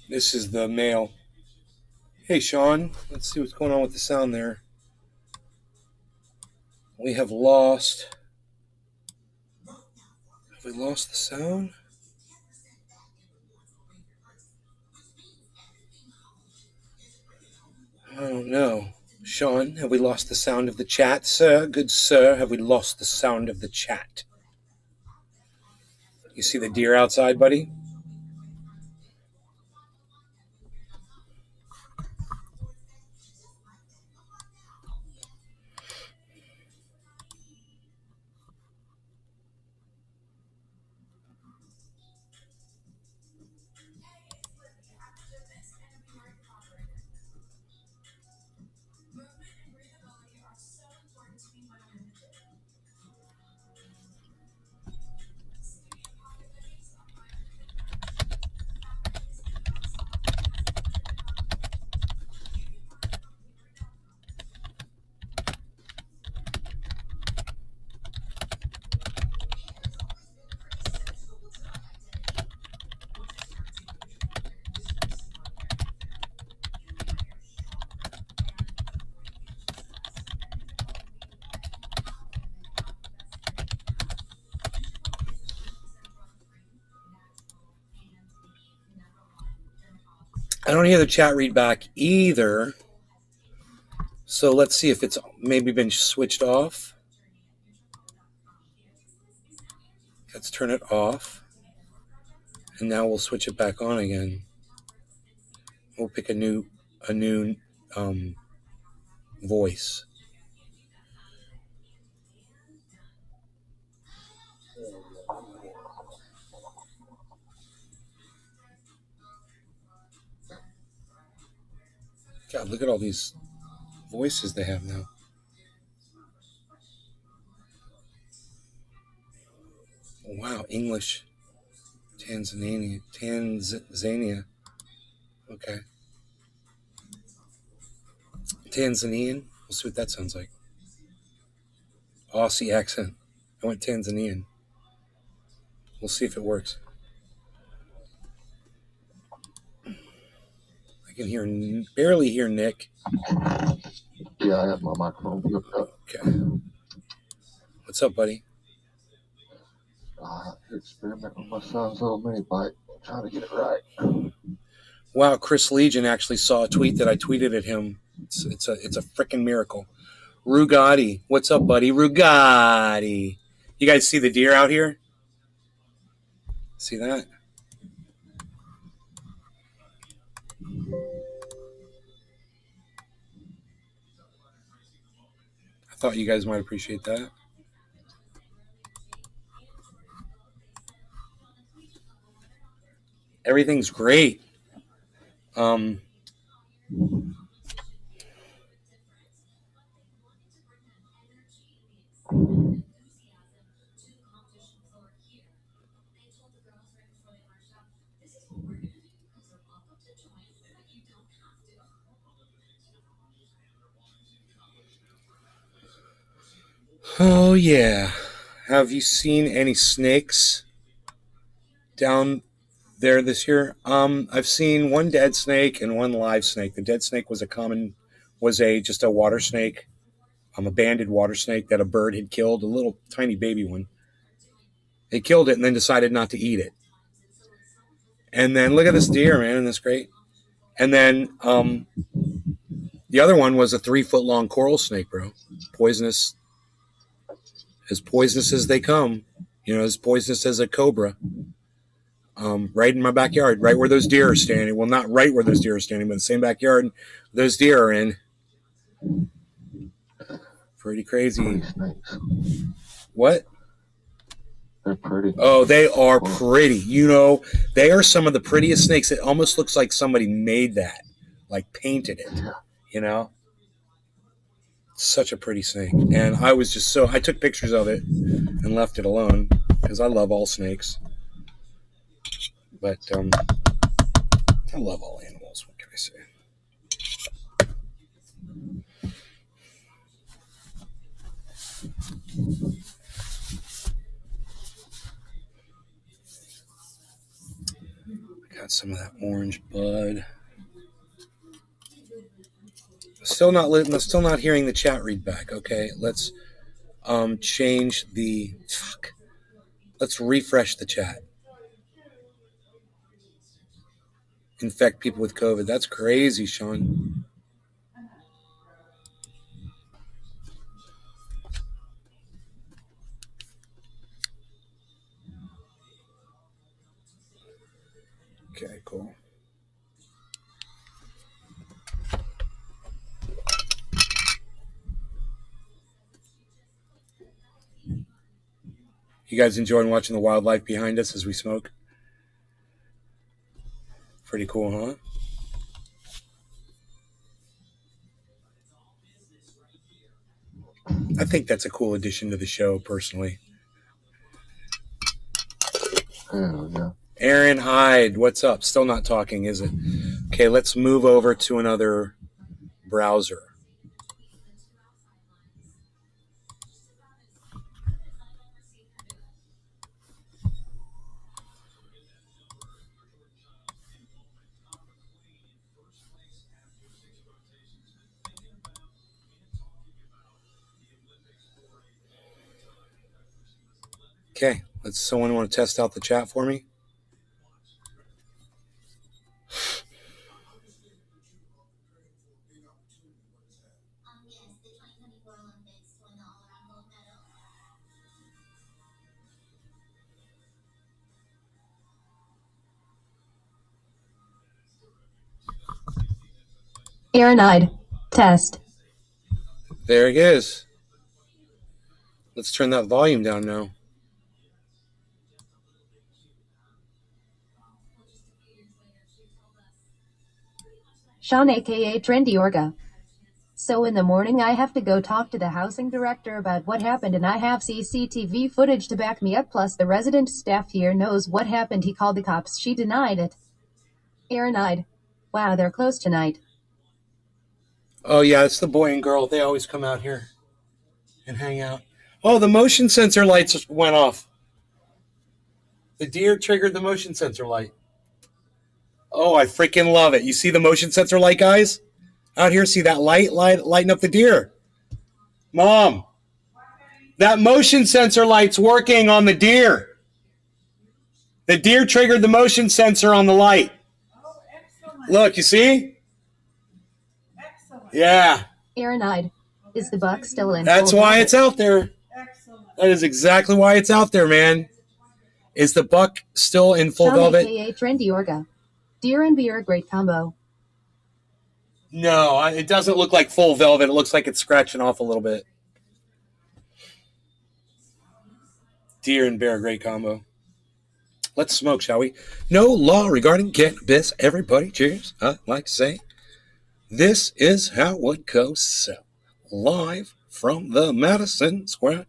This is the male. Hey, Sean. Let's see what's going on with the sound there. We have lost. Have we lost the sound? I don't know. Sean, have we lost the sound of the chat, sir? Good sir, have we lost the sound of the chat? You see the deer outside, buddy? I don't hear the chat read back either. So let's see if it's maybe been switched off. Let's turn it off. And now we'll switch it back on again. We'll pick a new voice. God, look at all these voices they have now. Wow, English. Tanzania. Okay. Tanzanian. We'll see what that sounds like. Aussie accent. I went Tanzanian. We'll see if it works. I can barely hear Nick. Yeah, I have my microphone hooked up. Okay. What's up, buddy? Experiment with my son's little mini bike, trying to get it right. Wow, Chris Legion actually saw a tweet that I tweeted at him. It's a freaking miracle. Rugatti, what's up, buddy? Rugatti. You guys see the deer out here? See that? I thought you guys might appreciate that. Everything's great. Oh, yeah. Have you seen any snakes down there this year? I've seen one dead snake and one live snake. The dead snake was just a water snake, a banded water snake that a bird had killed, a little tiny baby one. They killed it and then decided not to eat it. And then look at this deer, man, isn't this great? And then the other one was a 3-foot long coral snake, bro. Poisonous as they come. As poisonous as a cobra. Right in my backyard, right where those deer are standing. Well, not right where those deer are standing, but the same backyard those deer are in. Pretty crazy. Pretty snakes. What? They're pretty. Oh, they are pretty. They are some of the prettiest snakes. It almost looks like somebody made that, like painted it. Yeah. Such a pretty snake. And I took pictures of it and left it alone because I love all snakes. But I love all animals. What can I say? I got some of that orange bud. Still not hearing the chat read back. Okay, let's change the fuck. Let's refresh the chat. Infect people with COVID. That's crazy, Sean. Okay, cool. You guys enjoying watching the wildlife behind us as we smoke? Pretty cool, huh? I think that's a cool addition to the show, personally. Hell yeah. Aaron Hyde, what's up? Still not talking, is it? Okay, let's move over to another browser. Okay, let's. Someone want to test out the chat for me? Aaron Hyde. Test. There it is. Let's turn that volume down now. Sean aka Trendy Orga. So in the morning I have to go talk to the housing director about what happened and I have CCTV footage to back me up, plus the resident staff here knows what happened. He called the cops. She denied it. Aaron Hyde. Wow, they're closed tonight. Oh yeah, it's the boy and girl. They always come out here and hang out. Oh, the motion sensor lights went off. The deer triggered the motion sensor light. Oh, I freaking love it. You see the motion sensor light, guys? Out here, see that lighting up the deer. Mom, that motion sensor light's working on the deer. The deer triggered the motion sensor on the light. Oh, excellent. Look, you see? Excellent. Yeah. Aaron Hyde. Is the buck still in? That's why it's out there. Excellent. That is exactly why it's out there, man. Is the buck still in full Sean velvet? aka Trendy Orga. Deer and beer, great combo. No, it doesn't look like full velvet. It looks like it's scratching off a little bit. Deer and bear, great combo. Let's smoke, shall we? No law regarding cannabis. Everybody, cheers. I like to say, this is how it would go. So, live from the Madison Square.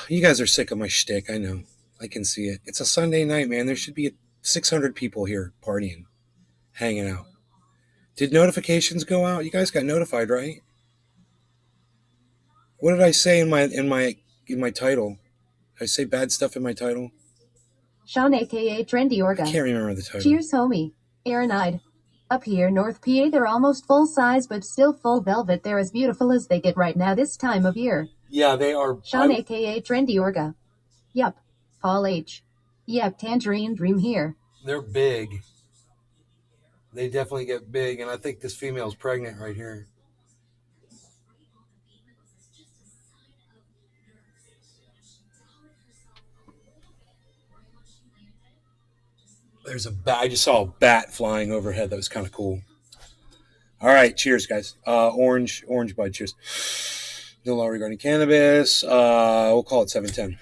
You guys are sick of my shtick. I know. I can see it. It's a Sunday night, man. There should be 600 people here partying, hanging out. Did notifications go out? You guys got notified, right? What did I say in my title? Did I say bad stuff in my title? Sean aka Trendy Orga. I can't remember the title. Cheers, homie. Aaron Hyde. Up here, North PA, they're almost full size, but still full velvet. They're as beautiful as they get right now this time of year. Yeah, they are. Sean aka Trendy Orga. Yup. Paul H. Yep, Tangerine Dream here. They're big. They definitely get big, and I think this female's pregnant right here. There's a bat. I just saw a bat flying overhead. That was kind of cool. All right, cheers, guys. Orange bud. Cheers. No law regarding cannabis. We'll call it 710.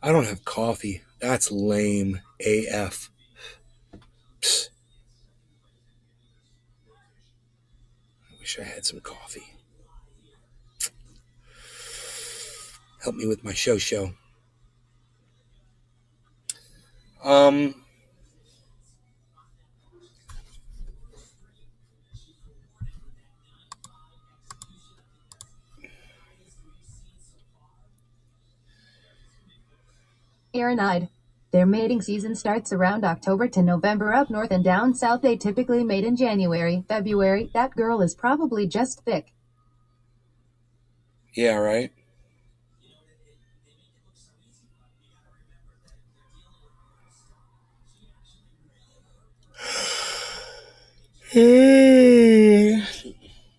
I don't have coffee. That's lame AF. Psst. I wish I had some coffee. Help me with my show. Aaronide. Their mating season starts around October to November up north, and down south they typically mate in January, February. That girl is probably just thick. Yeah, right.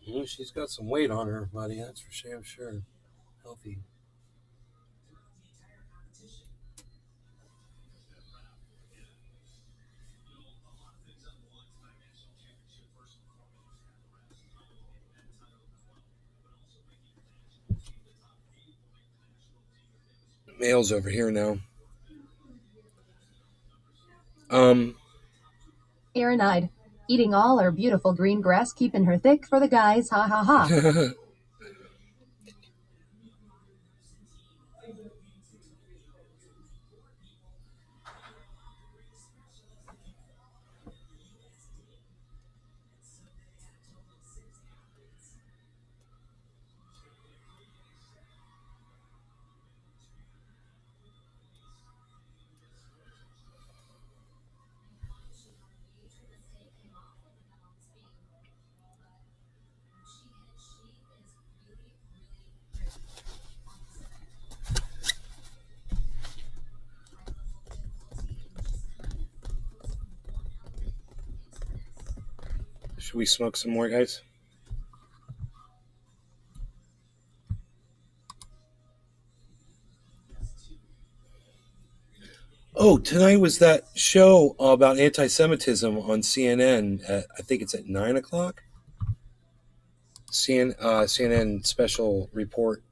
Well, she's got some weight on her, buddy. That's for sure. Healthy. Mail's over here now. Aaronide. Eating all her beautiful green grass, keeping her thick for the guys, ha ha ha. Should we smoke some more, guys? Oh, tonight was that show about anti-Semitism on CNN. I think it's at 9 o'clock. CNN special report.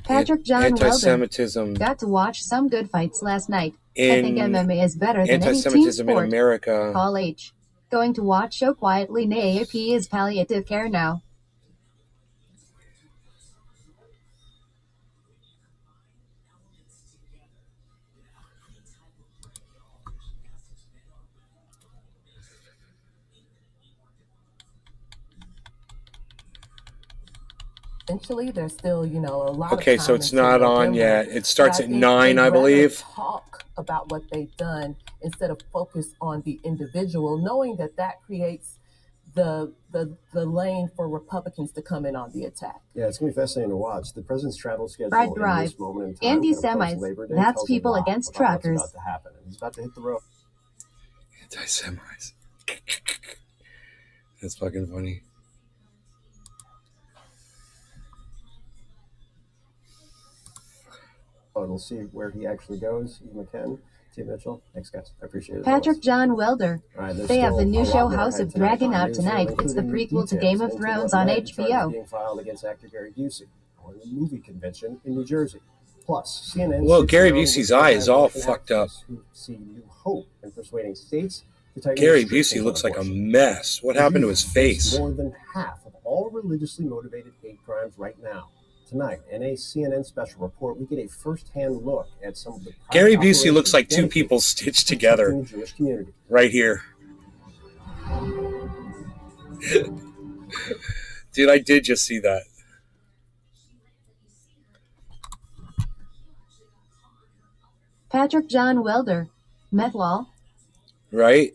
Patrick John Welder. Anti-Semitism. Got to watch some good fights last night. I think MMA is better than any team Anti-Semitism in sport. America. Paul H. Going to watch show quietly. NAAP is palliative care now. Essentially, there's still, a lot Okay, of time so it's until not on November. yet. It starts But at I think 9, they'd I rather believe. talk about what they've done instead of focus on the individual, knowing that creates the lane for Republicans to come in on the attack. Yeah, it's going to be fascinating to watch. The president's travel schedule Brad in Drive. this moment in time, Anti-Semites. Labor Day, That's tells people a lot against about what's truckers. about to happen. And he's about to hit the road. Anti-Semites. That's fucking funny. Oh, we'll see where he actually goes. Eve McKen, Tim Mitchell. Thanks, guys. I appreciate it. Patrick John Welder. All right, They have the new show more House ahead of Dragon on out newsreel, tonight. It's the including prequel to details Game of into Thrones what on led to charges HBO. being filed against actor Gary Busey on a movie convention in New Jersey. Plus, CNN. Well, sits Gary down with Busey's eye is all Republican fucked up. activists who see new hope in persuading states to tighten Gary restrictions Busey on looks like a abortion. mess. What happened to his face? More than half of all religiously motivated hate crimes right now. Tonight, in a CNN special report, we get a first-hand look at some of the Gary Busey looks like two people stitched together the Jewish community. right here. Dude, I did just see that. Patrick John Welder. Methlall. Right?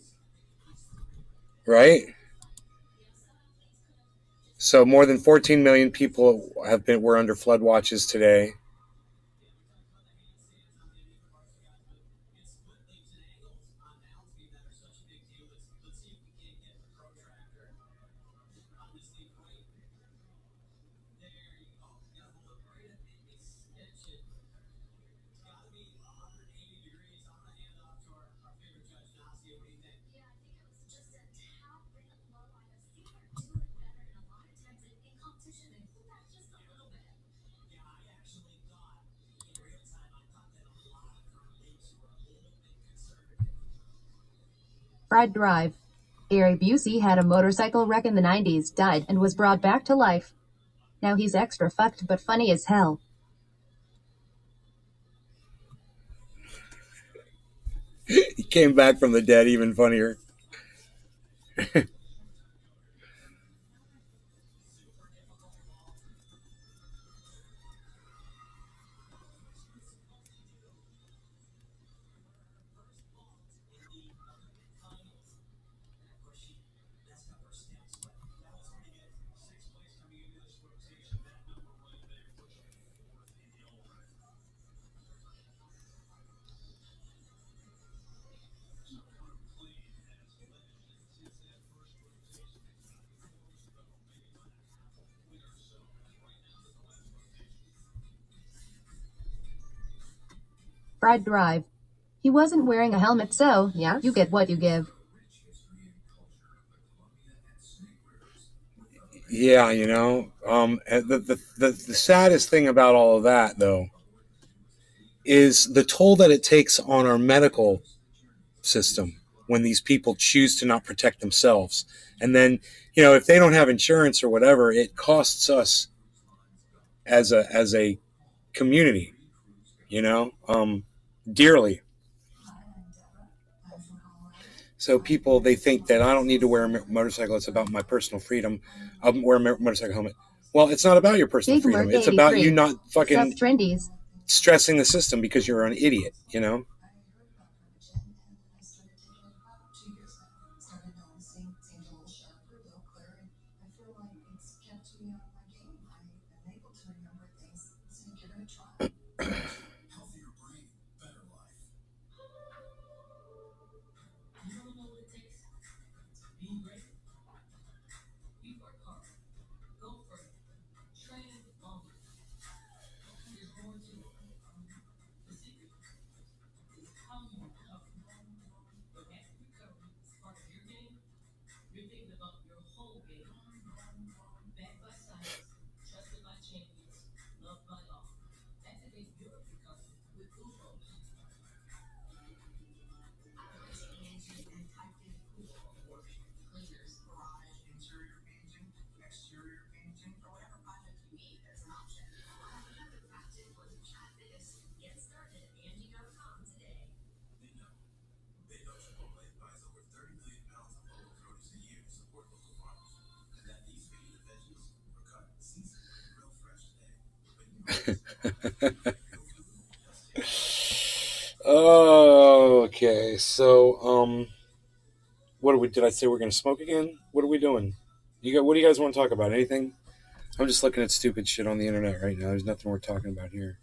So more than 14 million people were under flood watches today. Fried Drive. Gary Busey had a motorcycle wreck in the 90s, died, and was brought back to life. Now he's extra fucked but funny as hell. He came back from the dead, even funnier. Fried Drive. He wasn't wearing a helmet, so, yeah, you get what you give. Yeah, you know, the saddest thing about all of that, though, is the toll that it takes on our medical system when these people choose to not protect themselves. And then, you know, if they don't have insurance or whatever, it costs us as a community, you know, dearly. So people, they think that I don't need to wear a motorcycle. It's about my personal freedom. I'll wear a motorcycle helmet. Well, it's not about your personal Big freedom. Merc It's about 83. you not Sup, fucking Trendies. stressing the system because you're an idiot, you know? Oh, okay. So, did I say we're gonna smoke again? What are we doing? What do you guys want to talk about? Anything? I'm just looking at stupid shit on the internet right now. There's nothing we're talking about here.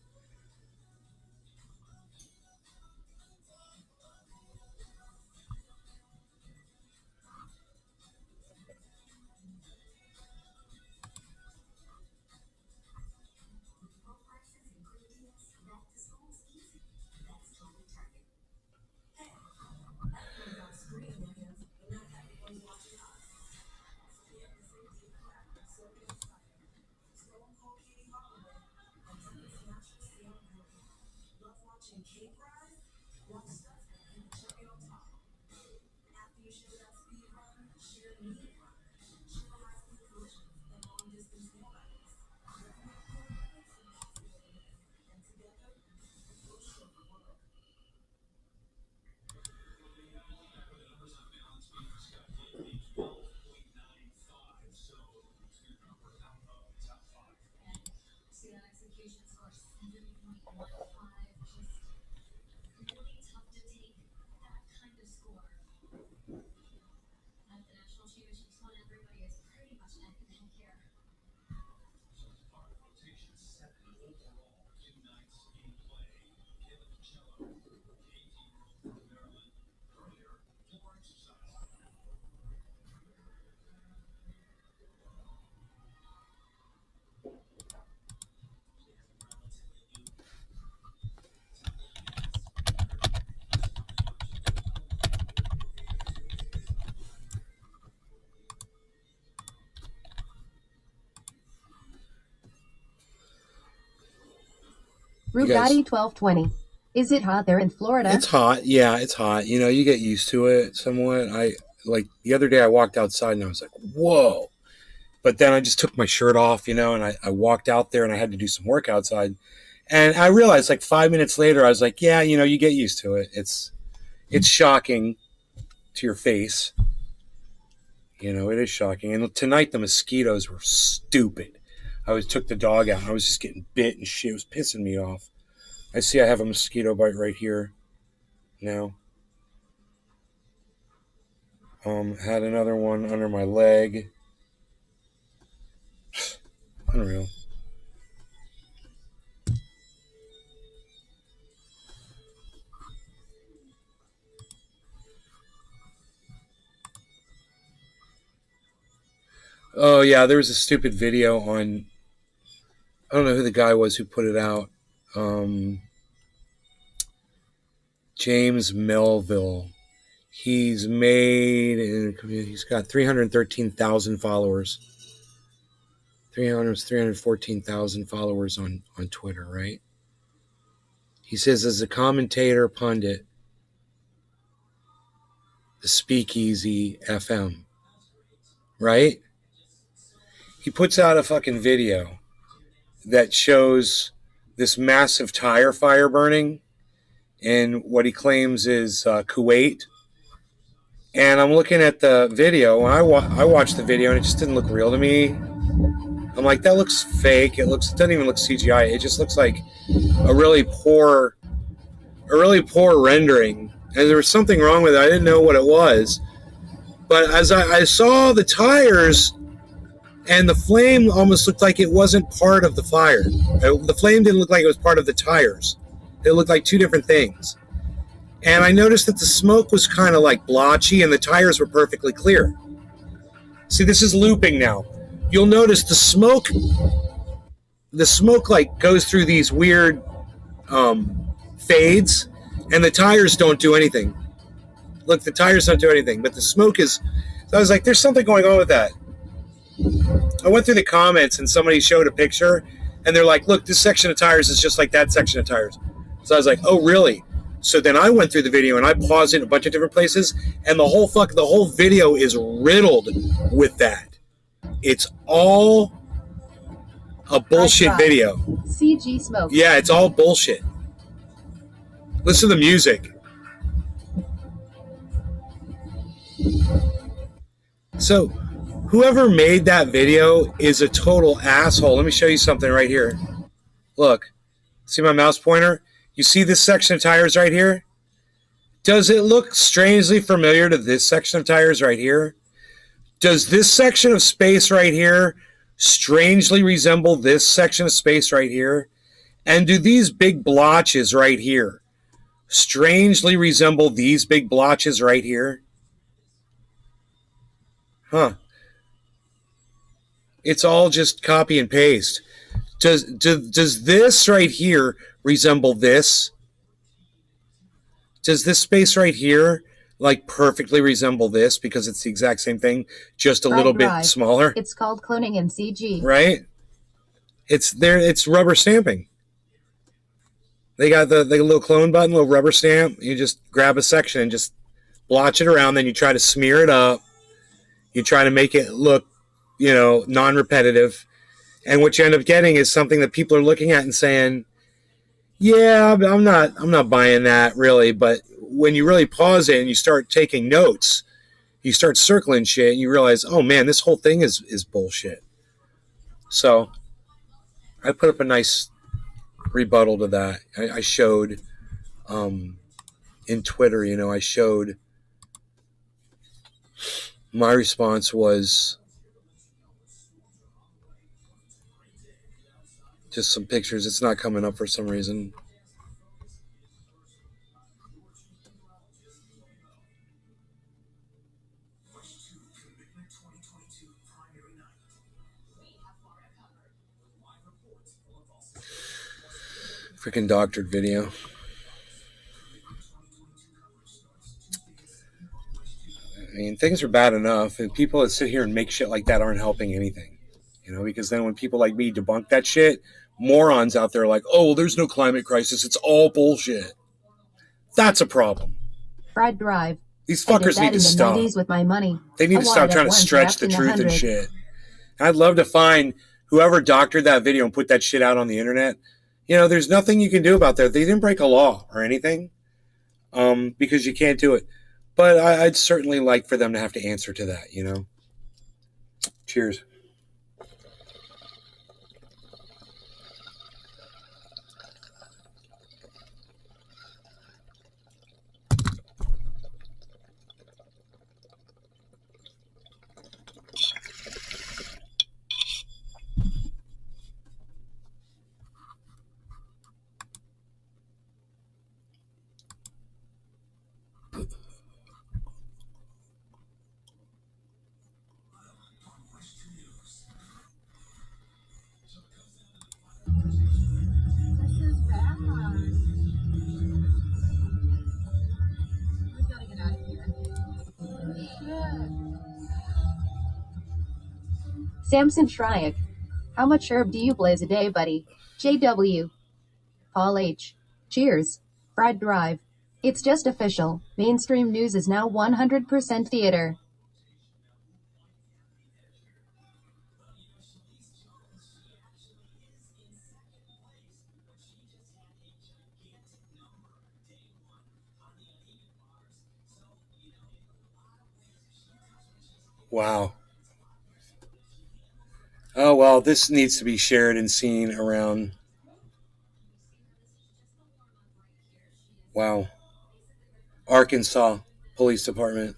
Rugatti 1220. Is it hot there in Florida? It's hot. Yeah, it's hot. You know, you get used to it somewhat. Like the other day I walked outside and I was like, whoa. But then I just took my shirt off, you know, and I walked out there and I had to do some work outside. And I realized like 5 minutes later, I was like, yeah, you know, you get used to it. It's shocking to your face. You know, it is shocking. And tonight the mosquitoes were stupid. I took the dog out and I was just getting bit and shit. It was pissing me off. I see I have a mosquito bite right here now. Had another one under my leg. Unreal. Oh yeah, there was a stupid video on, I don't know who the guy was who put it out. James Melville. He's got 313,000 followers. 314,000 followers on Twitter, right? He says, as a commentator pundit, the Speakeasy FM, right? He puts out a fucking video that shows this massive tire fire burning in what he claims is Kuwait. And I'm looking at the video, and I watched the video, and it just didn't look real to me. I'm like, that looks fake. It doesn't even look CGI. It just looks like a really poor rendering. And there was something wrong with it. I didn't know what it was. But as I saw the tires, and the flame almost looked like it wasn't part of the fire. The flame didn't look like it was part of the tires. It looked like two different things. And I noticed that the smoke was kind of like blotchy and the tires were perfectly clear. See, this is looping now. You'll notice the smoke like goes through these weird fades, and the tires don't do anything. Look, the tires don't do anything, but the smoke is... So I was like, there's something going on with that. I went through the comments and somebody showed a picture and they're like, look, this section of tires is just like that section of tires. So I was like, oh, really? So then I went through the video and I paused it in a bunch of different places, and the whole video is riddled with that. It's all a bullshit video. CG smoke. Yeah, it's all bullshit. Listen to the music. So whoever made that video is a total asshole. Let me show you something right here. Look, see my mouse pointer? You see this section of tires right here? Does it look strangely familiar to this section of tires right here? Does this section of space right here strangely resemble this section of space right here? And do these big blotches right here strangely resemble these big blotches right here? Huh. It's all just copy and paste. Does this right here resemble this? Does this space right here like perfectly resemble this because it's the exact same thing, just a little bit smaller? It's called cloning in CG. Right? It's rubber stamping. They got the little clone button, little rubber stamp. You just grab a section and just blotch it around, then you try to smear it up. You try to make it look, non-repetitive. And what you end up getting is something that people are looking at and saying, yeah, I'm not buying that really. But when you really pause it and you start taking notes, you start circling shit and you realize, oh man, this whole thing is bullshit. So I put up a nice rebuttal to that. I showed in Twitter, I showed my response was just some pictures. It's not coming up for some reason. Freaking doctored video. I mean, things are bad enough, and people that sit here and make shit like that aren't helping anything. Because then when people like me debunk that shit, morons out there are like, oh, well, there's no climate crisis. It's all bullshit. That's a problem. Fried Drive. These I did fuckers that need in to the stop. 90s with my money. They need I to wanted stop trying to F1 stretch wrapped the in truth and 100. shit. I'd love to find whoever doctored that video and put that shit out on the internet. You know, there's nothing you can do about that. They didn't break a law or anything, because you can't do it. But I'd certainly like for them to have to answer to that, you know. Cheers. Samson Shryack. How much herb do you blaze a day, buddy? JW. Paul H. Cheers. Fried Drive. It's just official. Mainstream news is now 100% theater. Wow. Oh, well, this needs to be shared and seen around. Wow. Arkansas Police Department.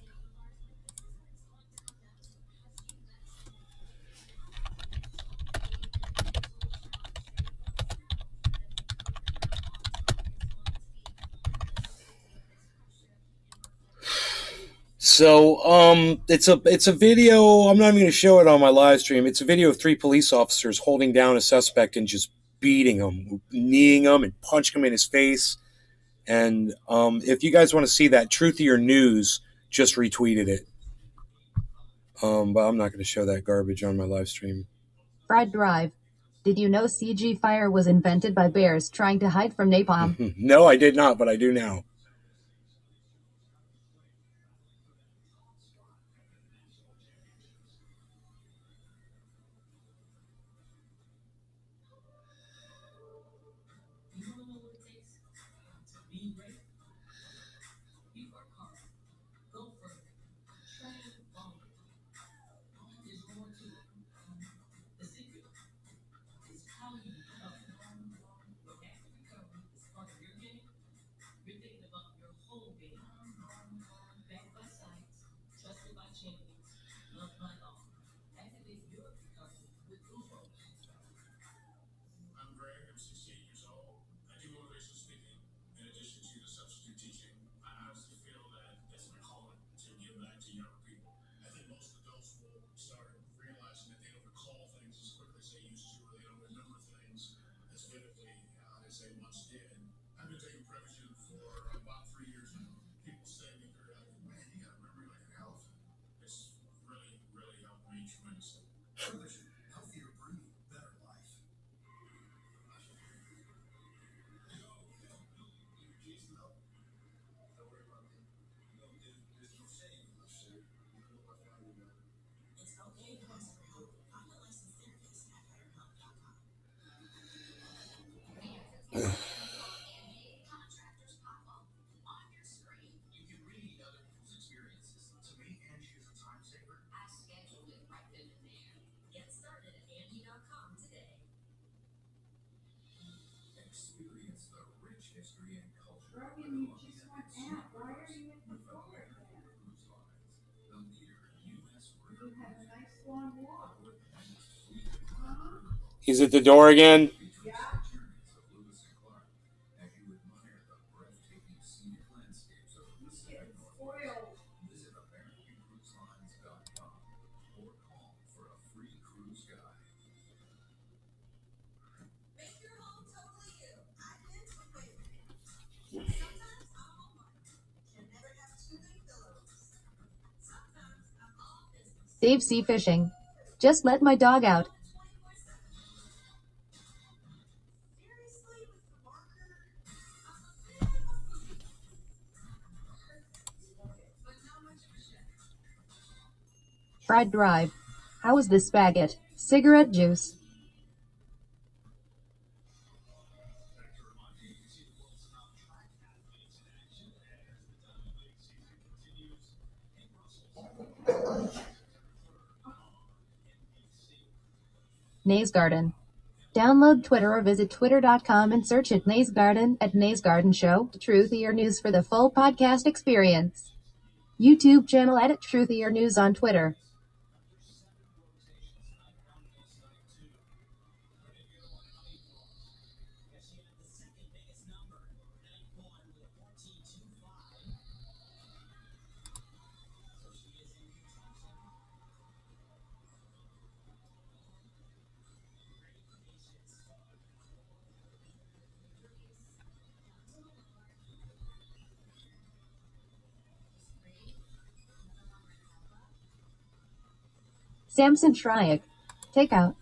So, it's a video. I'm not even going to show it on my live stream. It's a video of 3 police officers holding down a suspect and just beating him, kneeing him, and punching him in his face. And if you guys want to see that, Truthier News just retweeted it. But I'm not going to show that garbage on my live stream. Fried Drive. Did you know CG fire was invented by bears trying to hide from napalm? No, I did not, but I do now. He's at the door again. Dave Sea Fishing. Just let my dog out. Fried Drive. How is this spaghetti? Cigarette juice. Nays Garden. Download Twitter or visit twitter.com and search at Nays Garden at Nays Garden Show, Truthier News for the full podcast experience. YouTube channel at Truthier News on Twitter. Samson Shryack. Takeout.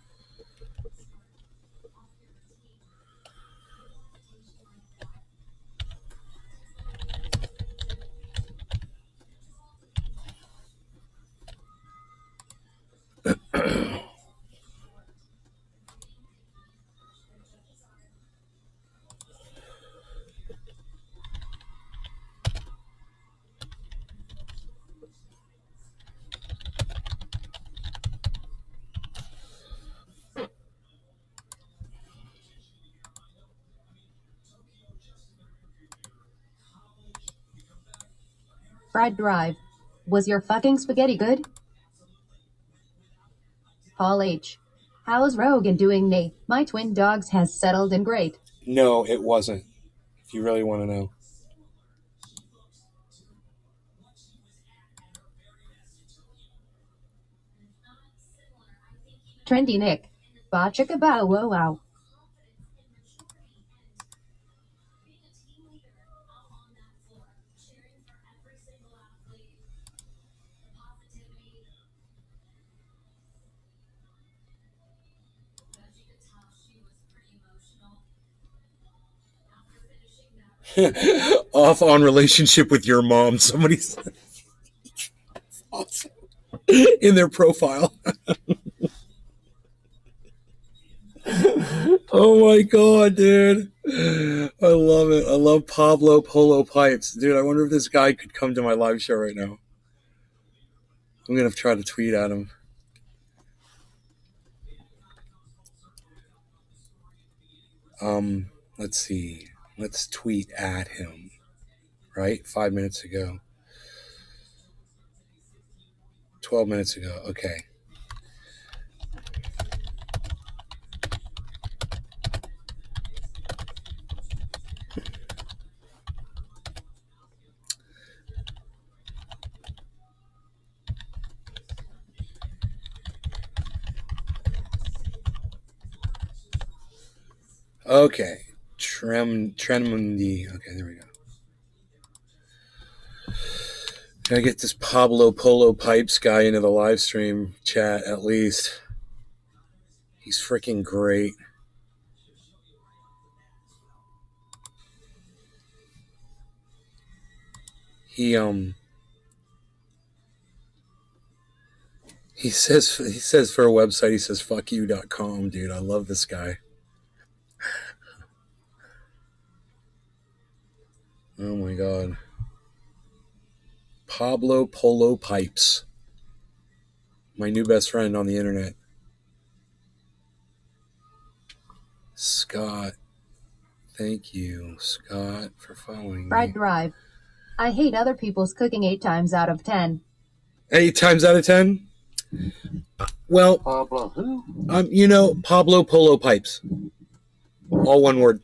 Fried Drive. Was your fucking spaghetti good? Paul H. How's Rogan doing, Nate? My twin dogs has settled in great. No, it wasn't. If you really want to know. Trendy Nick. Ba chicka bow wow wow. Off on relationship with your mom. Somebody said awesome. In their profile. Oh my god, dude. I love it. I love Pablo Polo Pipes. Dude, I wonder if this guy could come to my live show right now. I'm going to try to tweet at him. Let's see. Let's tweet at him. Right? 5 minutes ago. 12 minutes ago. Okay. Okay. Tremundi. Okay, there we go. Gotta get this Pablo Polo Pipes guy into the live stream chat at least. He's freaking great. He says for a website, he says fuckyou.com, dude. I love this guy. Oh my god. Pablo Polo Pipes. My new best friend on the internet. Scott. Thank you, Scott, for following Fried me. Drive. I hate other people's cooking 8 times out of 10. 8 times out of 10? Well, Pablo who? Pablo Polo Pipes. All one word.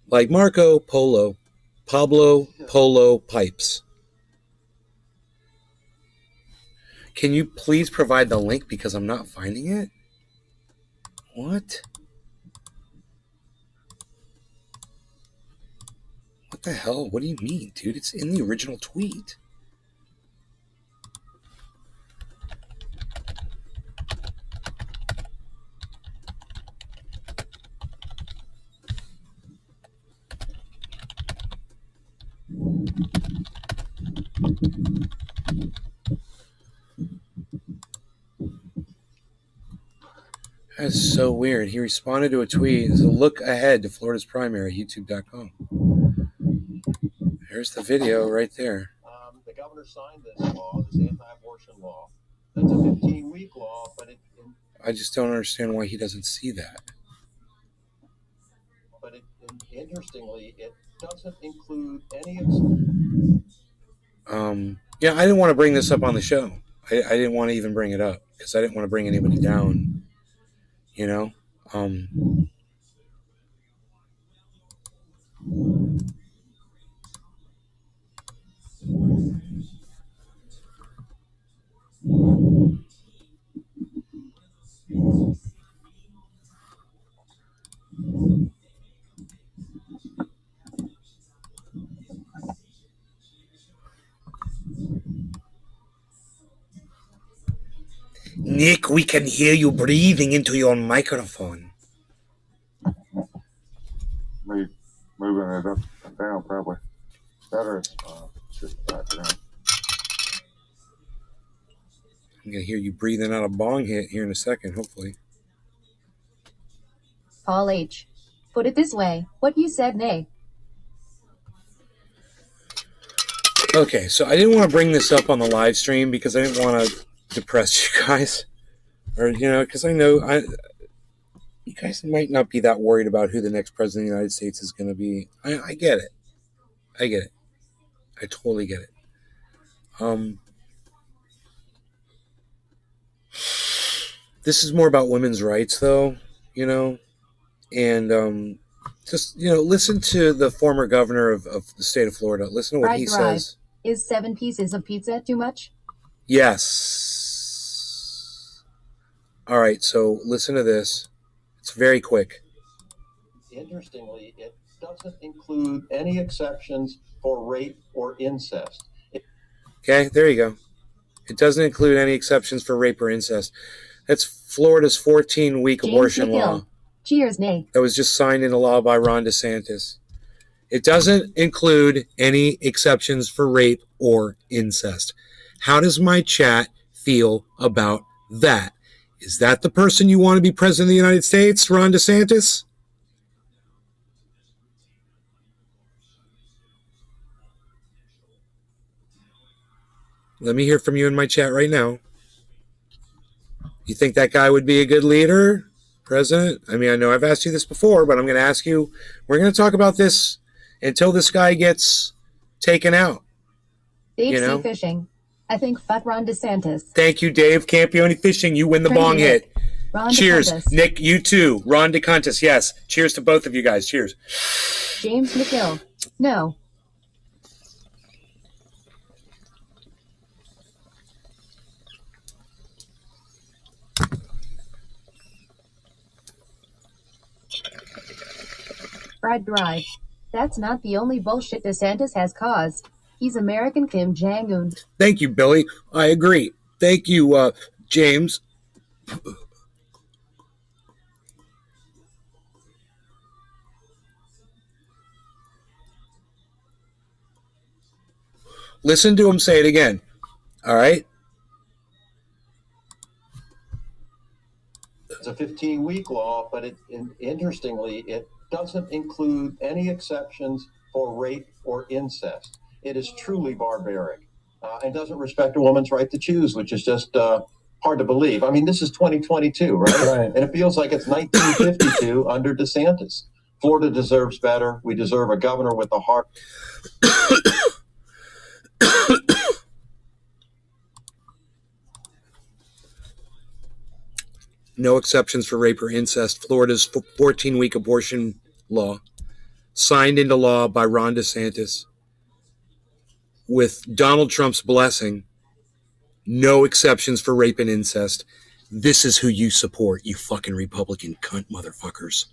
Like Marco Polo. Pablo Polo Pipes. Can you please provide the link because I'm not finding it? What? What the hell? What do you mean, dude? It's in the original tweet. That's so weird. He responded to a tweet. It's a look ahead to Florida's primary, youtube.com. There's the video right there. The governor signed this law, this anti-abortion law. That's a 15-week law, but I just don't understand why he doesn't see that. Interestingly, it doesn't include any. Yeah, I didn't want to bring this up on the show. I didn't want to even bring it up because I didn't want to bring anybody down. You know. Nick, we can hear you breathing into your microphone. Me moving it up and down probably. Better just back down. I'm going to hear you breathing out a bong hit here in a second, hopefully. Paul H. Put it this way, what you said, nay. Okay, so I didn't want to bring this up on the live stream because I didn't want to depress you guys. Or, you know, because I know you guys might not be that worried about who the next president of the United States is going to be. I get it. I get it. I totally get it. This is more about women's rights, though, you know, and just, you know, listen to the former governor of the state of Florida. Listen to what he says. Is 7 pieces of pizza too much? Yes. All right, so listen to this. It's very quick. Interestingly, it doesn't include any exceptions for rape or incest. Okay, there you go. It doesn't include any exceptions for rape or incest. That's Florida's 14-week abortion law. Cheers, nay. That was just signed into law by Ron DeSantis. It doesn't include any exceptions for rape or incest. How does my chat feel about that? Is that the person you want to be president of the United States, Ron DeSantis? Let me hear from you in my chat right now. You think that guy would be a good leader, president? I mean, I know I've asked you this before, but I'm going to ask you. We're going to talk about this until this guy gets taken out. Dave you know? C. Fishing. I think fuck Ron DeSantis. Thank you, Dave. Can't be any fishing. You win the bong hit. Ron Cheers. DeSantis. Nick, you too. Ron DeSantis, yes. Cheers to both of you guys. Cheers. James McGill. No. Fried Drive. That's not the only bullshit DeSantis has caused. He's American Kim Jong-un. Thank you, Billy. I agree. Thank you, James. Listen to him say it again. All right? It's a 15-week law, but interestingly, it doesn't include any exceptions for rape or incest. It is truly barbaric and doesn't respect a woman's right to choose, which is just hard to believe. I mean, this is 2022, right? And it feels like it's 1952 under DeSantis. Florida deserves better. We deserve a governor with a heart. No exceptions for rape or incest. Florida's 14-week abortion law, signed into law by Ron DeSantis, with Donald Trump's blessing. No exceptions for rape and incest. This is who you support, you fucking Republican cunt motherfuckers.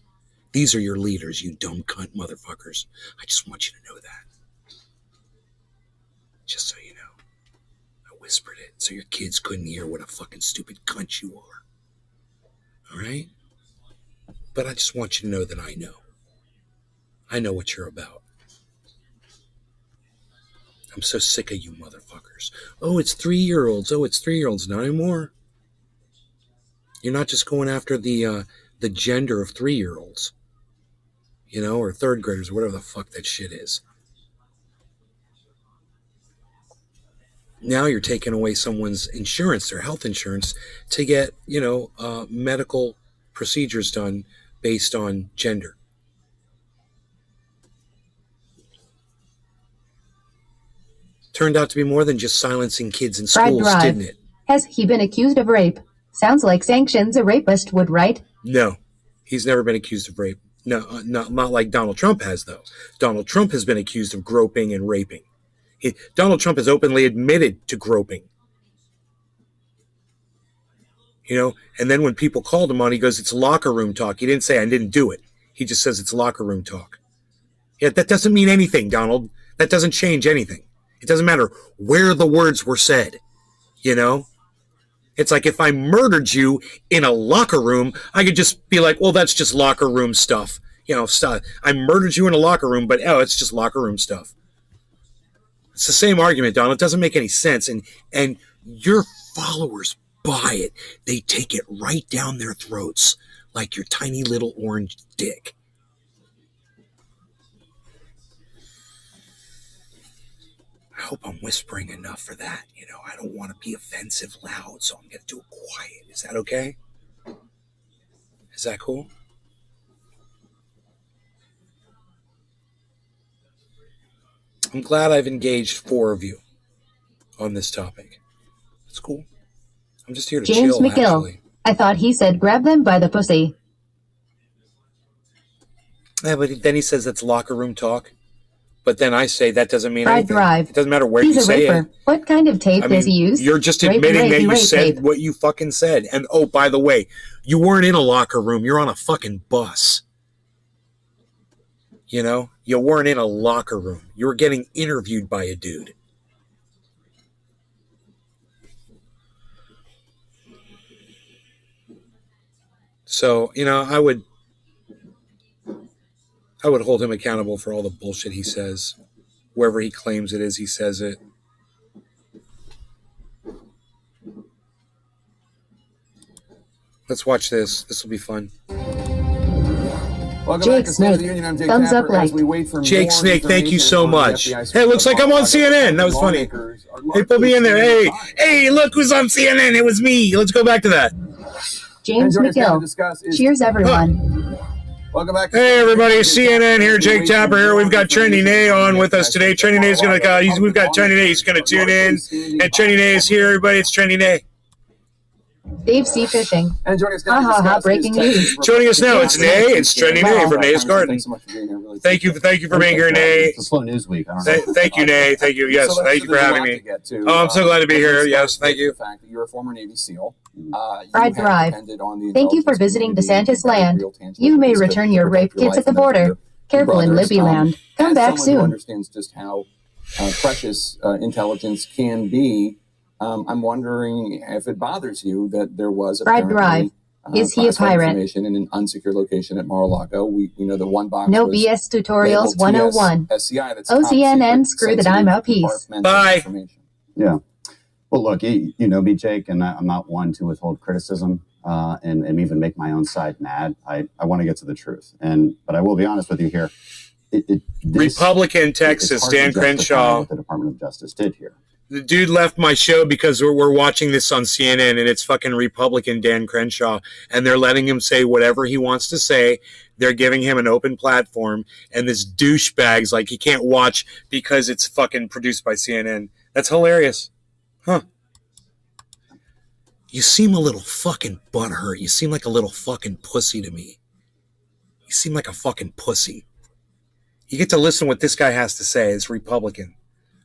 These are your leaders, you dumb cunt motherfuckers. I just want you to know that. Just so you know. I whispered it so your kids couldn't hear what a fucking stupid cunt you are. All right? But I just want you to know that I know. I know what you're about. I'm so sick of you motherfuckers. Oh, it's 3-year-olds. Oh, it's 3-year-olds. Not anymore. You're not just going after the gender of 3-year-olds, you know, or third graders, or whatever the fuck that shit is. Now you're taking away someone's insurance, their health insurance, to get, you know, medical procedures done based on gender. Turned out to be more than just silencing kids in Fried schools, drive. didn't it? Has he been accused of rape? Sounds like sanctions a rapist would write. No, he's never been accused of rape. No, not like Donald Trump has, though. Donald Trump has been accused of groping and raping. Donald Trump has openly admitted to groping. You know, and then when people called him on, he goes, it's locker room talk. He didn't say I didn't do it. He just says it's locker room talk. Yeah, that doesn't mean anything, Donald. That doesn't change anything. It doesn't matter where the words were said, you know? It's like if I murdered you in a locker room, I could just be like, well, that's just locker room stuff. You know, stuff. I murdered you in a locker room, but oh, it's just locker room stuff. It's the same argument, Donald. It doesn't make any sense. And your followers buy it. They take it right down their throats like your tiny little orange dick. I hope I'm whispering enough for that. You know, I don't want to be offensive loud, so I'm going to do it quiet. Is that okay? Is that cool? I'm glad I've engaged 4 of you on this topic. It's cool. I'm just here to James chill, McGill. actually. I thought he said grab them by the pussy. Yeah, but then he says that's locker room talk. But then I say that doesn't mean Fried anything. drive. It doesn't matter where you He's a say raper. it. What kind of tape I does he mean, use? you're just Rape, admitting that you rape said tape. what you fucking said. And oh, by the way, you weren't in a locker room. You're on a fucking bus. You know? You weren't in a locker room. You were getting interviewed by a dude. So, you know, I would hold him accountable for all the bullshit he says. Wherever he claims it is, he says it. Let's watch this. This will be fun. Welcome Jake back to State of the Snake. Union. I'm Jake Thumbs Tapper. up like. As we wait for Jake more Snake, thank you information so on the much. FBI's Hey, it looks like I'm on CNN. That was funny. lawmakers are Hey, put me in there. largely Hey, look who's on CNN. It was me. Let's go back to that. James And joining us now to McGill. discuss is- Cheers, everyone. Welcome back. to Hey, everybody. State of the CNN here. Union. Jake Tapper here. We've got Trendy Nay on with us today. Trendy Nay is going to, we've got Trendy Nay. He's going to tune in. And Trendy Nay is here, everybody. It's Trendy Nay. Dave C. Fishing. And joining us now Ha, to ha, ha, discuss breaking is Texas news. Joining us now, it's Nay. It's Trendy Nay from Nay's Garden. Thanks so much for being here. Really Thank you for being here, Nay. It's a slow news week. I don't know. Thank you, Nay. Thank you. Yes, So thank you for there's a having lot me. to get to. Oh, I'm so glad to be here. let's Yes, start thank with you. The fact that you're a former Navy SEAL. You Fried have drive. depended on the Thank you for intelligence visiting community DeSantis in very land. real, tangible You may ways to return your protect rape your kids life at the and that of border. your Careful in brothers. Libby land. Come As back someone who soon. understands just how precious intelligence can be, I'm wondering if it bothers you that there was Fried apparently Is he a classified pirate? information in an unsecure location at Mar-a-Lago. We know the one box No was BS tutorials labeled 101. TS-SCI, that's top OCNN, secret, screw that I'm sensitive, out, peace. compartmented Bye. information. Yeah. Well, look, you know me, Jake, and I'm not one to withhold criticism and even make my own side mad. I want to get to the truth. But I will be honest with you here. This Republican is Texas, hard to Dan justify Crenshaw. what the Department of Justice did here. The dude left my show because we're watching this on CNN, and it's fucking Republican Dan Crenshaw, and they're letting him say whatever he wants to say. They're giving him an open platform, and this douchebag's like he can't watch because it's fucking produced by CNN. That's hilarious. Huh. You seem a little fucking butthurt. You seem like a little fucking pussy to me. You seem like a fucking pussy. You get to listen to what this guy has to say. It's Republican.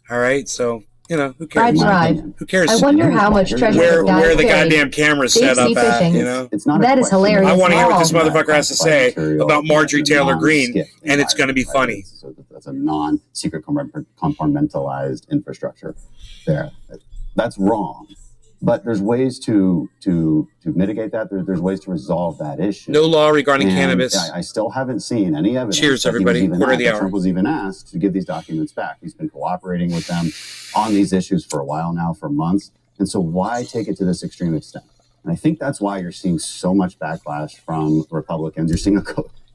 All right? So, you know, who cares? Fried My drive. opinion. Who cares? I wonder how much treasure where the guy the carried. goddamn camera's set Deep up sea at, fishing. you know? It's not a That is question of- hilarious. I want to hear what this Wow. motherfucker has to say Material about Marjorie that's a Taylor Greene, non-skip and it's going to be environment, funny. right? That's a non-secret compartmentalized infrastructure there. That's wrong. But there's ways to mitigate that. There's ways to resolve that issue. No law regarding And cannabis. I still haven't seen any evidence. Cheers, that he was everybody. even Quarter of asked- the that hour. Trump was even asked to give these documents back. He's been cooperating with them on these issues for a while now, for months. And so why take it to this extreme extent? And I think that's why you're seeing so much backlash from Republicans. You're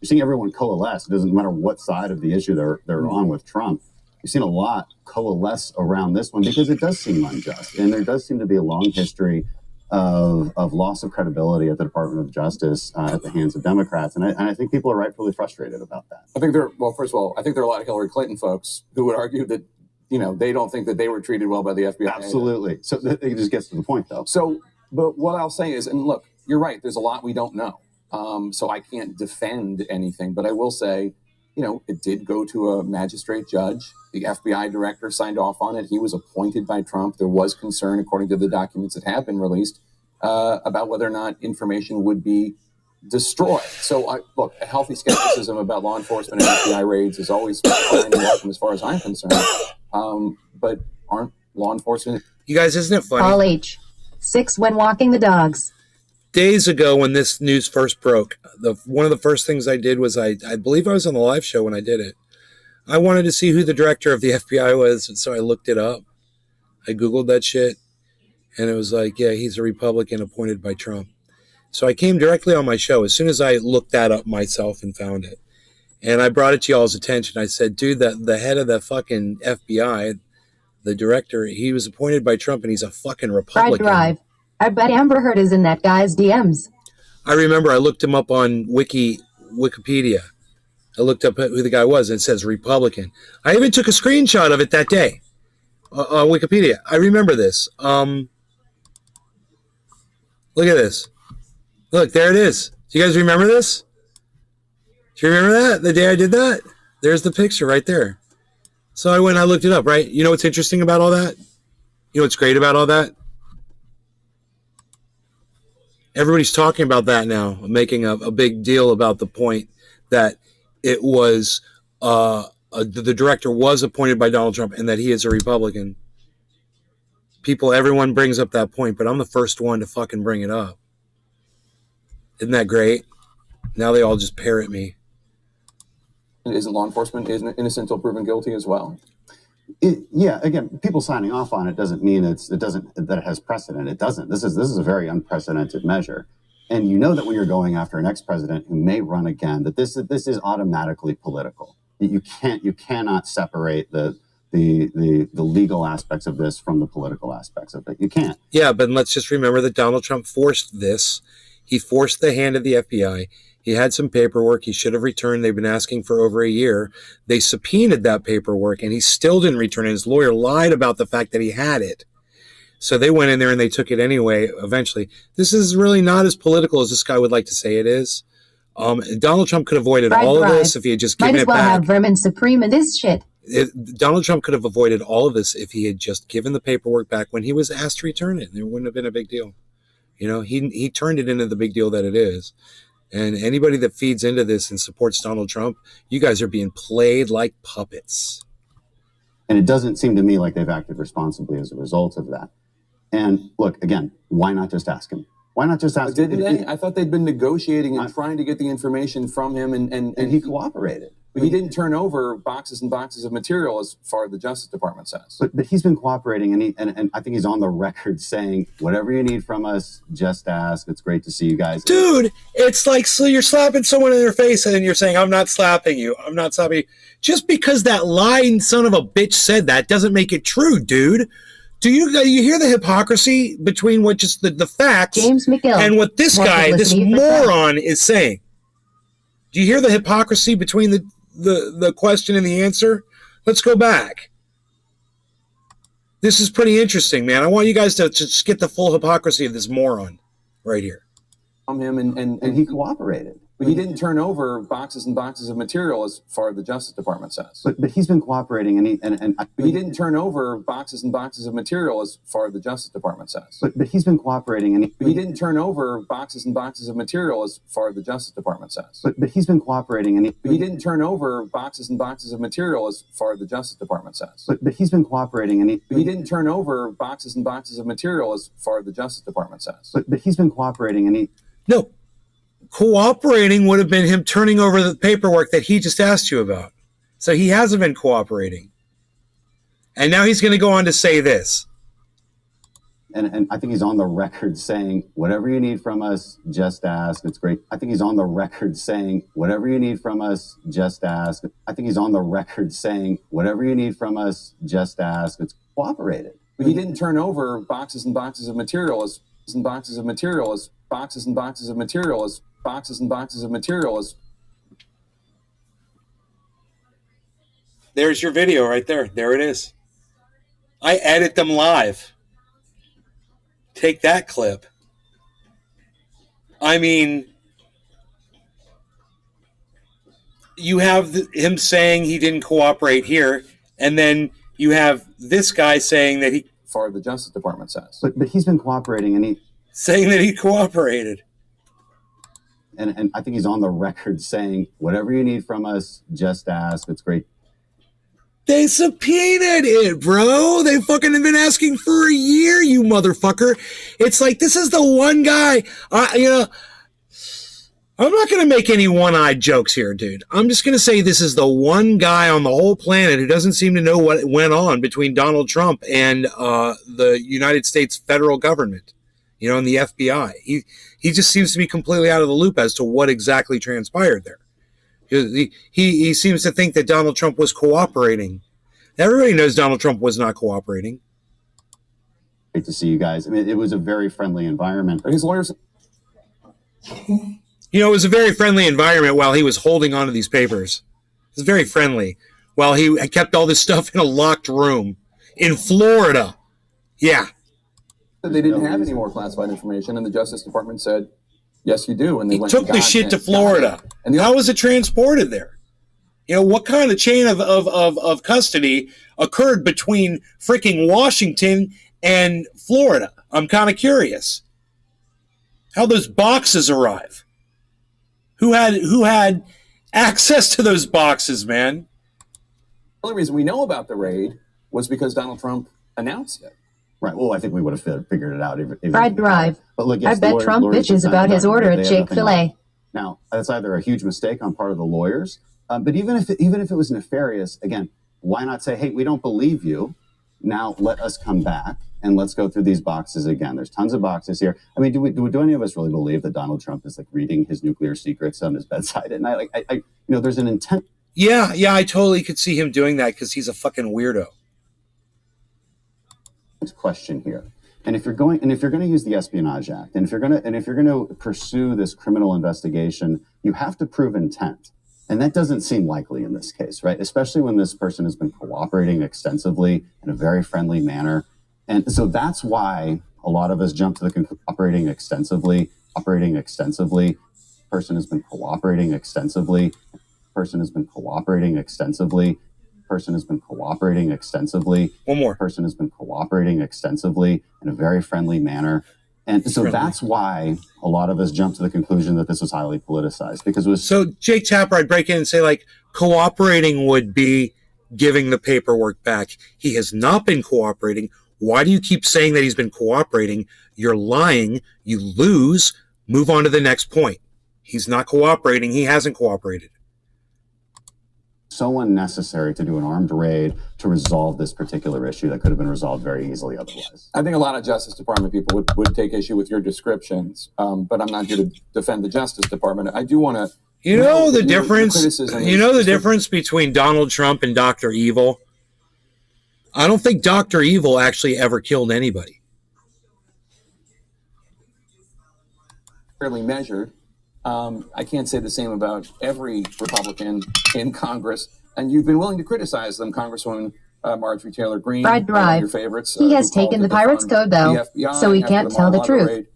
seeing everyone coalesce. It doesn't matter what side of the issue they're on with Trump. You've seen a lot coalesce around this one because it does seem unjust, and there does seem to be a long history of loss of credibility at the Department of Justice at the hands of Democrats, and I think people are rightfully frustrated about that. I think first of all, I think there are a lot of Hillary Clinton folks who would argue that, they don't think that they were treated well by the FBI. Absolutely. So it just gets to the point, though. So, but what I'll say is, and look, you're right, there's a lot we don't know. So I can't defend anything, but I will say, it did go to a magistrate judge. The FBI director signed off on it. He was appointed by Trump. There was concern, according to the documents that have been released, about whether or not information would be destroyed. So, look, a healthy skepticism about law enforcement and FBI raids is always fine and welcome as far as I'm concerned. But aren't law enforcement... You guys, isn't it funny? Paul H. 6 when walking the dogs. Days ago when this news first broke, one of the first things I did was I believe I was on the live show when I did it. I wanted to see who the director of the FBI was, and so I looked it up. I Googled that shit, and it was like, yeah, he's a Republican appointed by Trump. So I came directly on my show as soon as I looked that up myself and found it. And I brought it to y'all's attention. I said, dude, the head of the fucking FBI, the director, he was appointed by Trump, and he's a fucking Republican. Drive. I bet Amber Heard is in that guy's DMs. I remember I looked him up on Wikipedia. I looked up who the guy was, and it says Republican. I even took a screenshot of it that day on Wikipedia. I remember this. Look at this. Look, there it is. Do you guys remember this? Do you remember that? The day I did that? There's the picture right there. So I went and I looked it up, right? You know what's interesting about all that? You know what's great about all that? Everybody's talking about that now, making a big deal about the point that it was the director was appointed by Donald Trump and that he is a Republican. Everyone brings up that point, but I'm the first one to fucking bring it up. Isn't that great? Now they all just parrot me. Isn't law enforcement innocent until proven guilty as well? Yeah, again, people signing off on it doesn't mean that it has precedent. It doesn't. This is a very unprecedented measure, and you know that when you're going after an ex-president who may run again, that this is automatically political. You cannot separate the legal aspects of this from the political aspects of it. You can't. Yeah, but let's just remember that Donald Trump forced this. He forced the hand of the FBI. He had some paperwork he should have returned. They've been asking for over a year. They subpoenaed that paperwork, and he still didn't return it. His lawyer lied about the fact that he had it. So they went in there and they took it anyway, eventually. This is really not as political as this guy would like to say it is. Donald Trump could have avoided all of this if he had just given it back. Might as well have Vermin Supreme in this shit. Donald Trump could have avoided all of this if he had just given the paperwork back when he was asked to return it. There wouldn't have been a big deal. He turned it into the big deal that it is. And anybody that feeds into this and supports Donald Trump, you guys are being played like puppets. And it doesn't seem to me like they've acted responsibly as a result of that. And look, again, why not just ask him? Why not just ask him? Didn't they? I thought they'd been negotiating and trying to get the information from him, and he cooperated. But he didn't turn over boxes and boxes of material, as far as the Justice Department says. But he's been cooperating, and I think he's on the record saying, whatever you need from us, just ask. It's great to see you guys. Dude, it's like, so you're slapping someone in their face and you're saying, I'm not slapping you. I'm not slapping you. Just because that lying son of a bitch said that doesn't make it true, dude. Do you hear the hypocrisy between what just the facts James McGill, and what this guy, this moron, is saying? Do you hear the hypocrisy between the question and the answer? Let's go back. This is pretty interesting, man. I want you guys to just get the full hypocrisy of this moron right here. From him, and he cooperated. But he didn't turn over boxes and boxes of material, as far as the Justice Department says. But he's been cooperating, and he didn't turn over boxes and boxes of material, as far as the Justice Department says. But he's been cooperating, and he didn't turn over boxes and boxes of material, as far as the Justice Department says. But he's been cooperating, and he didn't turn over boxes and boxes of material, as far as the Justice Department says. But he's been cooperating, and he didn't turn over boxes and boxes of material, as far as the Justice Department says. But he's been cooperating, and No. Cooperating would have been him turning over the paperwork that he just asked you about. So he hasn't been cooperating. And now he's going to go on to say this. And I think he's on the record saying, whatever you need from us, just ask. It's great. I think he's on the record saying, whatever you need from us, just ask. I think he's on the record saying, whatever you need from us, just ask. It's cooperated. But he didn't turn over boxes and boxes of material as boxes and boxes of material as boxes and boxes of material as boxes and boxes of material as. There's your video right there. There it is. I edit them live. Take that clip. I mean, you have him saying he didn't cooperate here, and then you have this guy saying that he, Far the Justice Department says. But he's been cooperating, and saying that he cooperated. And I think he's on the record saying, whatever you need from us, just ask. It's great. They subpoenaed it, bro. They fucking have been asking for a year, you motherfucker. It's like, this is the one guy, I'm not going to make any one-eyed jokes here, dude. I'm just going to say this is the one guy on the whole planet who doesn't seem to know what went on between Donald Trump and the United States federal government, and the FBI. He just seems to be completely out of the loop as to what exactly transpired there. He seems to think that Donald Trump was cooperating. Everybody knows Donald Trump was not cooperating. Great to see you guys. I mean, it was a very friendly environment. His lawyers. It was a very friendly environment while he was holding onto these papers. It was very friendly while he kept all this stuff in a locked room in Florida. Yeah. They didn't have any more classified information, and the Justice Department said, yes, you do. And they went took the shit to Florida. And how was it transported there? What kind of chain of custody occurred between freaking Washington and Florida? I'm kind of curious. How those boxes arrive? Who had access to those boxes, man? The only reason we know about the raid was because Donald Trump announced it. Right. Well, I think we would have figured it out. Fried Drive. But look, yes, I bet Trump bitches about his order at Chick-fil-A. Now, that's either a huge mistake on part of the lawyers, but even if it was nefarious, again, why not say, hey, we don't believe you. Now let us come back and let's go through these boxes again. There's tons of boxes here. I mean, do any of us really believe that Donald Trump is like reading his nuclear secrets on his bedside at night? Like, there's an intent. Yeah, I totally could see him doing that because he's a fucking weirdo. Question here, and if you're going to use the Espionage Act, and if you're going to pursue this criminal investigation, you have to prove intent, and that doesn't seem likely in this case, right? Especially when this person has been cooperating extensively in a very friendly manner, and so that's why a lot of us jump to the conclusion operating extensively. Person has been cooperating extensively. Person has been cooperating extensively. Person has been cooperating extensively. One more. Person has been cooperating extensively in a very friendly manner. And so that's why a lot of us jump to the conclusion that this was highly politicized because it was. So Jake Tapper, I'd break in and say, like, cooperating would be giving the paperwork back. He has not been cooperating. Why do you keep saying that he's been cooperating? You're lying. You lose. Move on to the next point. He's not cooperating. He hasn't cooperated. So unnecessary to do an armed raid to resolve this particular issue that could have been resolved very easily otherwise. I think a lot of Justice Department people would take issue with your descriptions, but I'm not here to defend the Justice Department. I do want to. The difference. The difference between Donald Trump and Dr. Evil. I don't think Dr. Evil actually ever killed anybody. Fairly measured. I can't say the same about every Republican in Congress, and you've been willing to criticize them, Congresswoman Marjorie Taylor Greene. Fried Drive. Your favorites. He has taken the Pirates Code, though, so he can't tell the truth.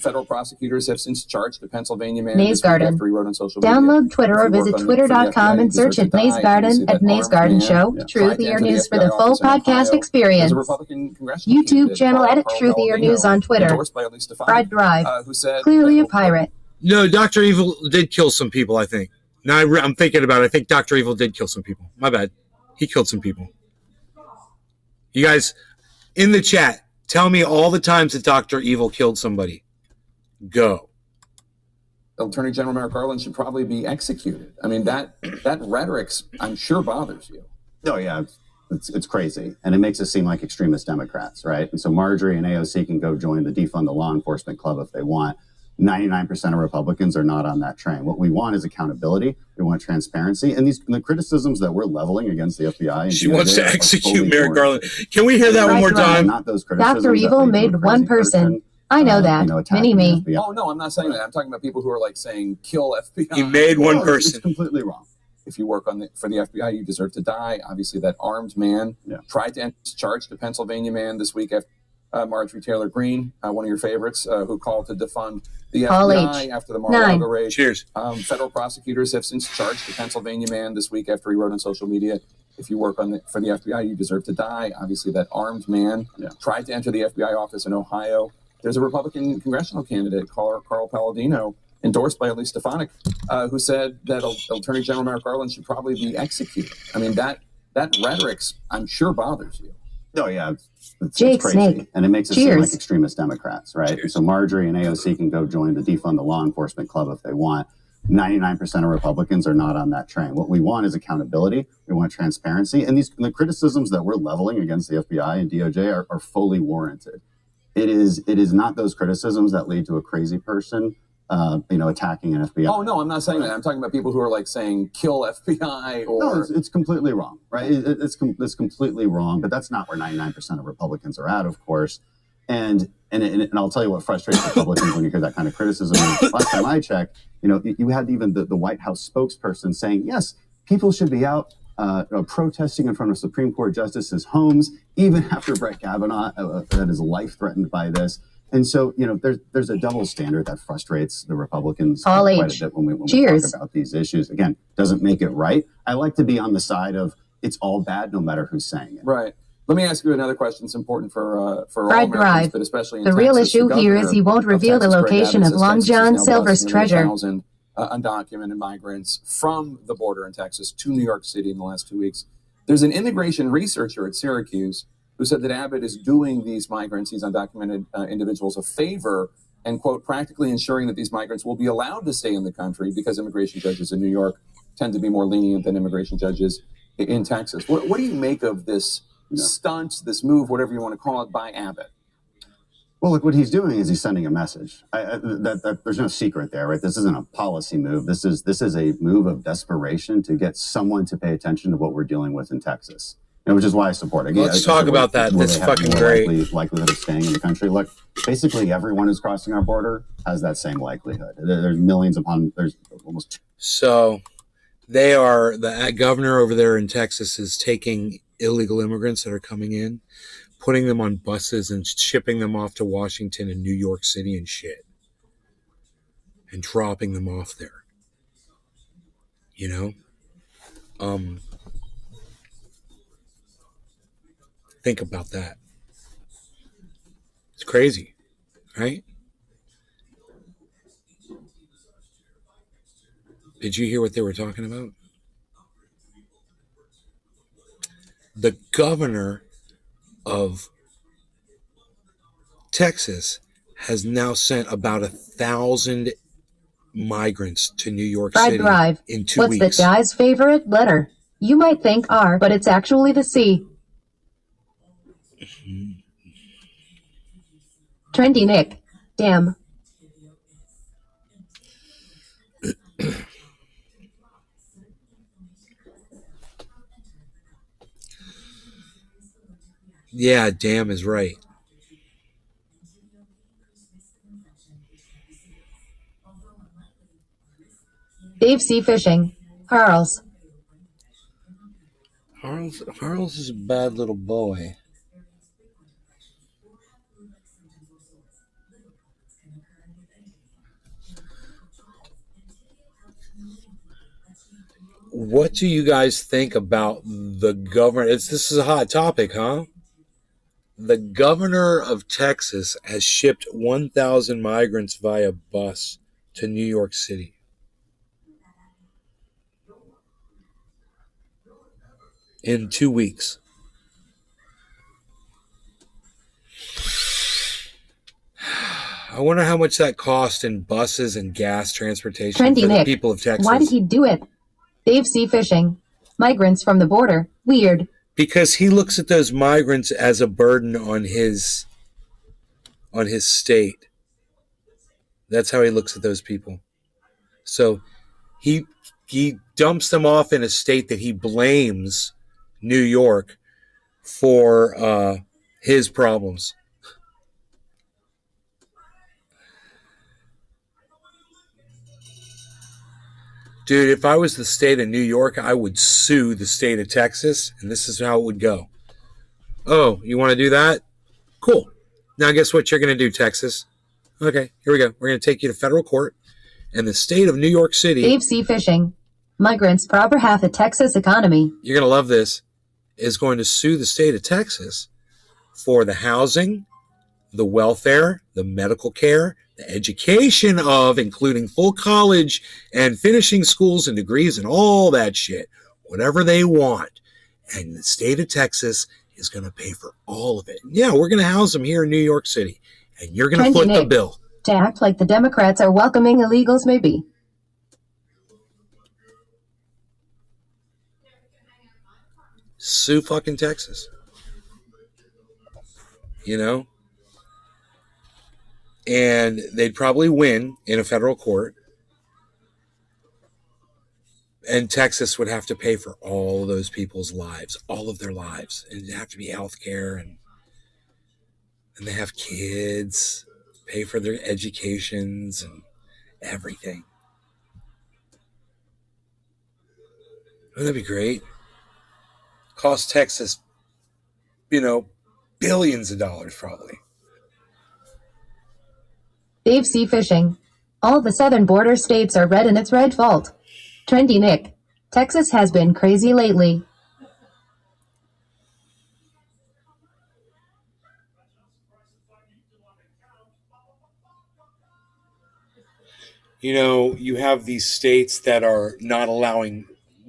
Federal prosecutors have since charged a Pennsylvania man Nays Garden. after he wrote on social media. Download Twitter or visit twitter.com and search at Nays Garden at Nays Garden Show. Truthier News for the full podcast experience. YouTube channel at Truthier News on Twitter. Fried Drive. Clearly a pirate. No, Dr. Evil did kill some people, I think. Now I'm thinking about it. I think Dr. Evil did kill some people. My bad. He killed some people. You guys, in the chat, tell me all the times that Dr. Evil killed somebody. Go. Attorney General Merrick Garland should probably be executed. I mean, that rhetoric, I'm sure, bothers you. Oh, yeah. it's crazy, and it makes us seem like extremist Democrats, right? And so Marjorie and AOC can go join the defund the law enforcement club if they want. 99% of Republicans are not on that train. What we want is accountability. We want transparency, and the criticisms that we're leveling against the FBI. And She DOJ wants to are execute fully Merrick warranted. Garland. Can we hear that one Right, more right. time? Not those criticisms Dr. that Evil lead to a made one crazy person. I know that. attacking Mini the me. FBI. Oh, no, I'm not saying that. I'm talking about people who are like saying, kill FBI. He made one No, it's person. completely wrong. If you work for the FBI, you deserve to die. Obviously, that armed man tried to charge the Pennsylvania man this week after Marjorie Taylor Greene, one of your favorites, who called to defund the Paul FBI H. after the Mar-a-Lago raid. Cheers. Federal prosecutors have since charged the Pennsylvania man this week after he wrote on social media, if you work for the FBI, you deserve to die. Obviously, that armed man tried to enter the FBI office in Ohio. There's a Republican congressional candidate, Carl Palladino, endorsed by Elise Stefanik, who said that Attorney General Merrick Garland should probably be executed. I mean, that rhetoric, I'm sure, bothers you. Oh, yeah. It's Jake crazy. Snake. And it makes us seem like Cheers. extremist Democrats, right? Cheers. So Marjorie and AOC can go join the defund the law enforcement club if they want. 99% of Republicans are not on that train. What we want is accountability. We want transparency. And the criticisms that we're leveling against the FBI and DOJ are fully warranted. It is not those criticisms that lead to a crazy person attacking an FBI. Oh, no, I'm not saying that. I'm talking about people who are like saying, kill FBI or... No, it's completely wrong, right? It's completely wrong, but that's not where 99% of Republicans are at, of course. And I'll tell you what frustrates Republicans when you hear that kind of criticism. Last time I checked, you had even the White House spokesperson saying, yes, people should be out protesting in front of Supreme Court justices' homes, even after Brett Kavanaugh had his life threatened by this. And so, there's a double standard that frustrates the Republicans Paul quite H. a bit when we Cheers. talk about these issues. Again, doesn't make it right. I like to be on the side of it's all bad, no matter who's saying it. Right. Let me ask you another question. It's important for all Fred Americans, Drive. but especially in The real Texas. issue The here is governor he won't of reveal the Texas, Greg location Abbott, of says Long Texas is John now Silver's busing treasure. 1,000 undocumented migrants from the border in Texas to New York City in the last 2 weeks. There's an immigration researcher at Syracuse who said that Abbott is doing these migrants, these undocumented individuals, a favor and, quote, practically ensuring that these migrants will be allowed to stay in the country because immigration judges in New York tend to be more lenient than immigration judges in Texas. What do you make of this stunt, this move, whatever you want to call it, by Abbott? Well, look, what he's doing is he's sending a message. There's no secret there, right? This isn't a policy move. This is a move of desperation to get someone to pay attention to what we're dealing with in Texas, which is why I support it. Let's talk about that. That's fucking great. Likelihood of staying in the country. Look, basically everyone who's crossing our border has that same likelihood. There's millions there's almost. So the governor over there in Texas is taking illegal immigrants that are coming in, putting them on buses and shipping them off to Washington and New York City and shit, and dropping them off there. Think about that. It's crazy, right? Did you hear what they were talking about? The governor of Texas has now sent about 1,000 migrants to New York Fred City Drive. in 2 What's weeks. the guy's favorite letter? You might think R, but it's actually the C. Trendy Nick. Damn. Yeah, damn is right. Dave C. Fishing. Harles. Harles is a bad little boy. What do you guys think about the governor? This is a hot topic, huh? The governor of Texas has shipped 1,000 migrants via bus to New York City. In 2 weeks. I wonder how much that cost in buses and gas transportation Trendy for the Nick. people of Texas. Why did he do it? Dave C. Fishing. Migrants from the border. Weird. Because he looks at those migrants as a burden on his state. That's how he looks at those people. So he dumps them off in a state that he blames New York for his problems. Dude, if I was the state of New York, I would sue the state of Texas, and this is how it would go. Oh, you want to do that? Cool. Now guess what you're going to do, Texas? Okay, here we go. We're going to take you to federal court, and the state of New York City... Dave C. Fishing. Migrants proper half the Texas economy. You're going to love this. Is going to sue the state of Texas for the housing, the welfare, the medical care, the education of, including full college and finishing schools and degrees and all that shit, whatever they want. And the state of Texas is going to pay for all of it. Yeah, we're going to house them here in New York City, and you're going to foot the bill. To act like the Democrats are welcoming illegals, maybe. Sue fucking Texas. You know? And they'd probably win in a federal court. And Texas would have to pay for all of those people's lives, all of their lives. And it'd have to be health care, and they have kids, pay for their educations and everything. Wouldn't that be great? Cost Texas, billions of dollars probably. Dave C. Fishing. All the southern border states are red and it's red fault. Trendy Nick. Texas has been crazy lately. You have these states that are not allowing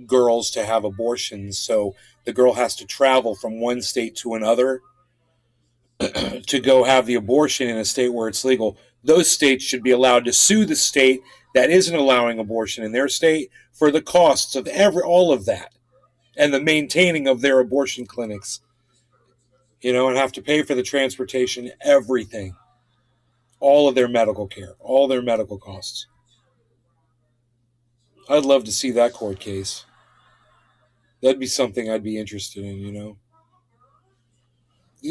girls to have abortions, so the girl has to travel from one state to another to go have the abortion in a state where it's legal. Those states should be allowed to sue the state that isn't allowing abortion in their state for the costs of all of that and the maintaining of their abortion clinics, and have to pay for the transportation, everything, all of their medical care, all their medical costs. I'd love to see that court case. That'd be something I'd be interested in,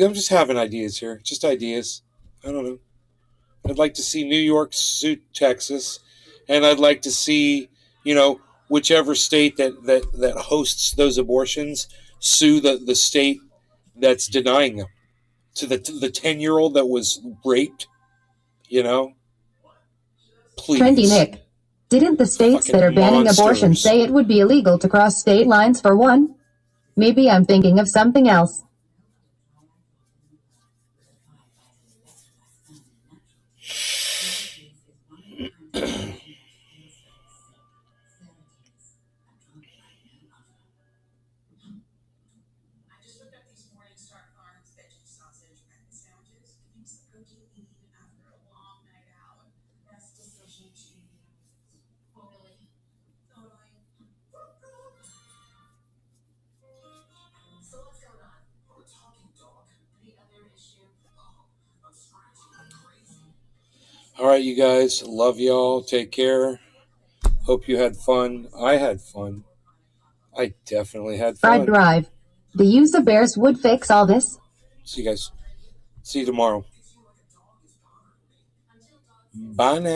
I'm just having ideas here. Just ideas. I don't know. I'd like to see New York sue Texas, and I'd like to see, whichever state that hosts those abortions sue the state that's denying them. To the 10-year-old that was raped, Please. Trendy Nick. Didn't the states Fucking that are banning monsters. abortion say it would be illegal to cross state lines for one? Maybe I'm thinking of something else. All right, you guys. Love y'all. Take care. Hope you had fun. I had fun. I definitely had Fried fun. Drive. The use of bears would fix all this. See you guys. See you tomorrow. Bye now.